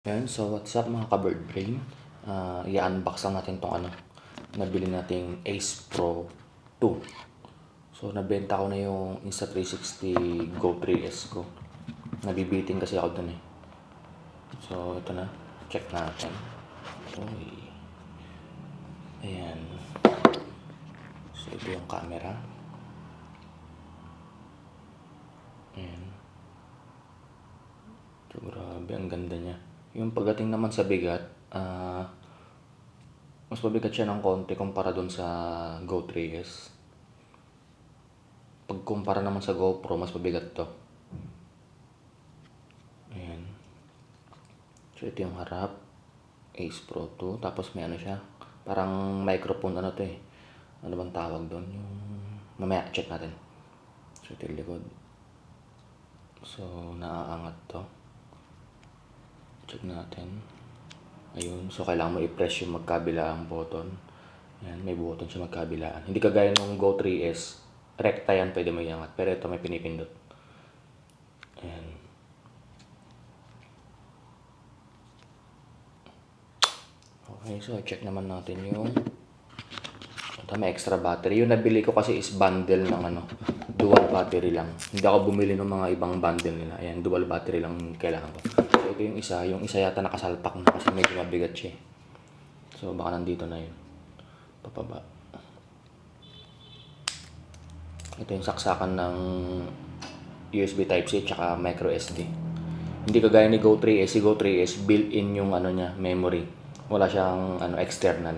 Ayan, so what's up mga ka-bird brain? I-unbox lang natin tong nabili nating Ace Pro 2. So nabenta ko na yung Insta360 Go 3S ko. Nabibiting kasi ako dun eh. So ito na, check natin. Uy. Ayan. So ito yung camera. Ayan. So grabe, ang ganda niya. Yung pagdating naman sa bigat, mas mabigat siya ng konti kumpara dun sa Go 3S. Pagkumpara naman sa GoPro, mas mabigat to. Ayan. So ito yung harap, Ace Pro 2. Tapos may ano siya, parang microphone ano to eh. Ano bang tawag doon? Yung mamaya check natin. So ito yung likod. So naaangat to. Check natin. Ayun. So kailangan mo i-press yung magkabilaang button. Ayan, may button siya magkabilaan. Hindi kagaya ng Go 3S. Rekta yan, pwede mo iangat. Pero ito may pinipindot. Ayan. Okay, so check naman natin yung ito, may extra battery. Yung nabili ko kasi is bundle ng dual battery lang. Hindi ako bumili ng mga ibang bundle nila. Ayan, dual battery lang kailangan ko. So ito yung isa. Yung isa yata nakasalpak na kasi medyo mabigat siya. So baka nandito na yun. Papaba. Ito yung saksakan ng USB Type-C tsaka micro SD. Hindi kagaya ni Go 3S. Si Go 3S built-in yung niya, memory. Wala siyang external.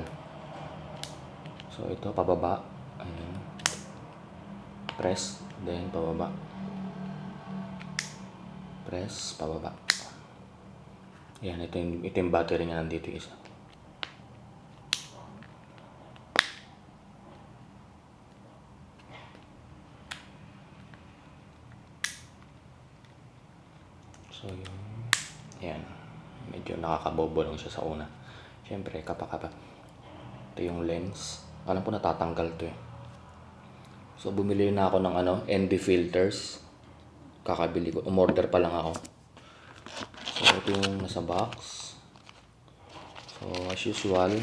So ito pababa. Ayan. Press, then pababa. Press, pababa. Ayan, ito yung battery niya nandito isa. So yung ayan, medyo nakakabobo lang siya sa una. Siyempre, kapa-kapa. Ito yung lens. Alam ko natatanggal to eh. So bumili na ako ng ND filters. Kakabili ko. Umorder pa lang ako. So ito yung nasa box. So as usual,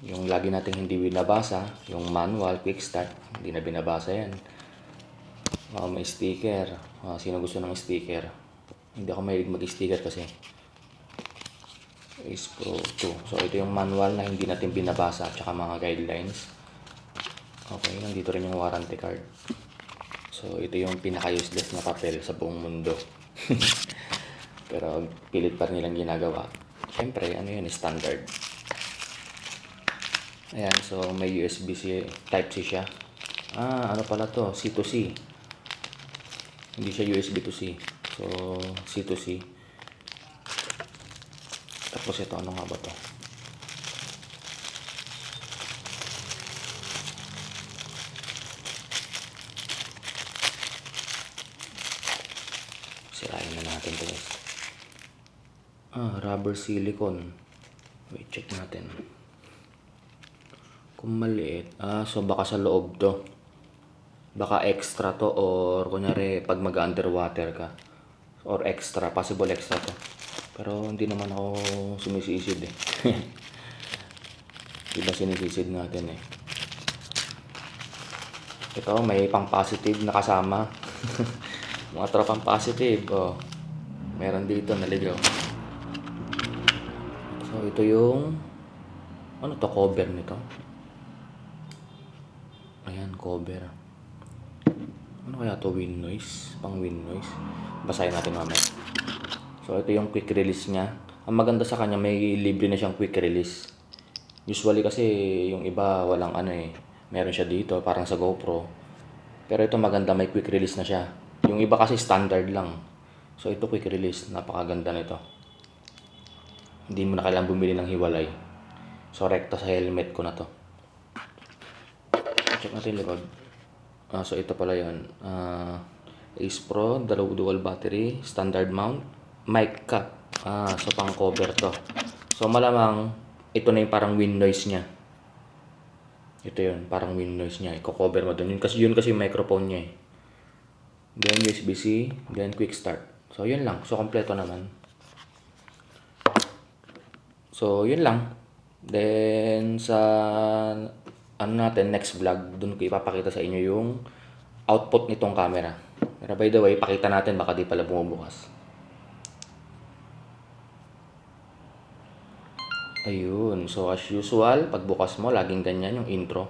yung lagi nating hindi binabasa, yung manual, quick start, hindi na binabasa yan. May sticker. Sino gusto ng sticker? Hindi ako mahilig mag-sticker kasi. Ace Pro 2. So ito yung manual na hindi natin binabasa at saka mga guidelines. Okay, nandito rin yung warranty card. So ito yung pinaka-useless na papel sa buong mundo. Pero pilit pa rin nilang ginagawa. Siyempre, yun, standard. Ayan, so may USB-C, Type-C siya. Ano pala to? C to C. Hindi siya USB to C. So, C to C. Tapos ito, ano nga ba to? Sirain na natin to guys. Rubber silicone. Wait, check natin. Kung maliit, so baka sa loob to. Baka extra to or kunyari pag mag-underwater ka. Or extra, possible extra to. Pero hindi naman ako sumisisid eh. Diba sinisisid natin eh. Ito, may pang positive na kasama. Mga tropang positive. Meron dito, naligaw. So, ito yung ano to, cover nito. Ayan, cover. Ano kaya to, wind noise? Pang wind noise. Basahin natin mamaya. So, ito yung quick release niya. Ang maganda sa kanya, may libre na siyang quick release. Usually kasi yung iba walang meron siya dito parang sa GoPro. Pero ito maganda, may quick release na siya. Yung iba kasi standard lang. So ito quick release, napakaganda nito. Hindi mo na kailangang bumili ng hiwalay. So rekta sa helmet ko na to. Check natin likod. So ito pala yun. Ace Pro, dual battery, standard mount, mic cap. So pang cover to. So malamang ito na yung parang wind noise niya. Ito yun, parang wind noise niya. Iko-cover mo dun. Yun kasi yung microphone niya eh. Then USB-C, then quick start. So yun lang. So kompleto naman. So, yun lang. Then, sa ano natin, next vlog, dun ko ipapakita sa inyo yung output nitong camera. Pero by the way, pakita natin, baka di pala bumubukas. Ayun. So, as usual, pagbukas mo, laging ganyan yung intro.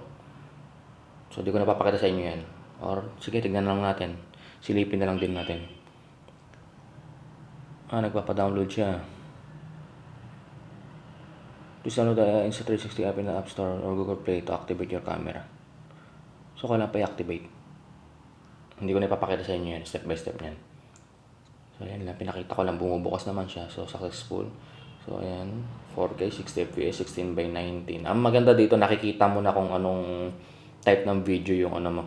So, di ko napapakita sa inyo yan. Or, sige, tignan lang natin. Silipin na lang din natin. Nagpapadownload siya. Please download the Insta360 app in the App Store or Google Play to activate your camera. So, kailangan pa i-activate. Hindi ko na ipapakita sa inyo yan, step by step yan. So, ayan lang. Pinakita ko lang, bumubukas naman siya. So, successful. So, ayan. 4K, 60 FPS, 16 by 19. Ang maganda dito, nakikita mo na kung anong type ng video yung ano mo.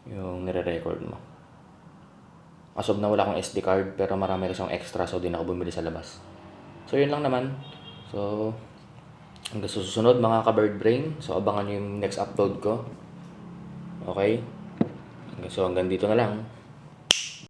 Yung nire-record mo. As of na wala akong SD card, pero marami rin siyang extra, so di na ako bumili sa labas. So, yun lang naman. So, hanggang sa susunod mga ka-bird brain. So, abangan nyo yung next upload ko. Okay? So, hanggang dito na lang.